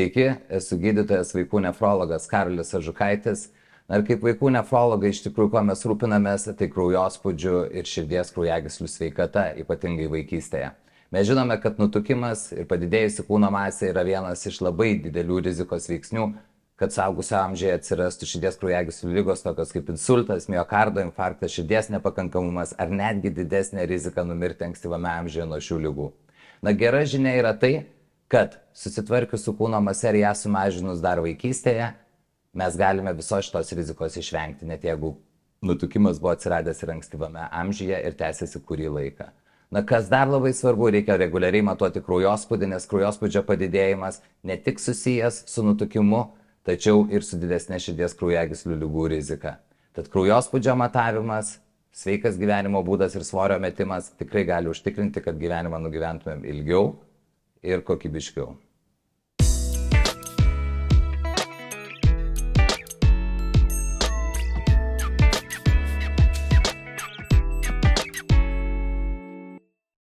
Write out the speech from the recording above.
Sveiki, esu gydytojas vaikų nefrologas Karolis Ažukaitis. Ir kaip vaikų nefrologai iš tikrųjų, kuo mes rūpinamės, tai kraujospūdžių ir širdies kraujagyslių sveikata, ypatingai vaikystėje. Mes žinome, kad nutukimas ir padidėjusi kūno masė yra vienas iš labai didelių rizikos veiksnių, kad suaugusio amžiuje atsirastų širdies kraujagyslių ligos, tokios kaip insultas, miokardo infarktas, širdies nepakankamumas ar netgi didesnė rizika numirti ankstyvame amžiuje nuo šių ligų. Gera žinia yra tai, kad susitvarkius su kūno mase ir ją sumažinus dar vaikystėje, mes galime visos šitos rizikos išvengti, net jeigu nutukimas buvo atsiradęs ir ankstyvame amžiuje ir tęsiasi kurį laiką. Kas dar labai svarbu, reikia reguliariai matuoti kraujospūdį, nes kraujospūdžio padidėjimas ne tik susijęs su nutukimu, tačiau ir su didesnė širdies kraujagyslių ligų rizika. Tad kraujospūdžio matavimas, sveikas gyvenimo būdas ir svorio metimas tikrai gali užtikrinti, kad gyvenimą nugyventumėm ilgiau ir kokybiškiau.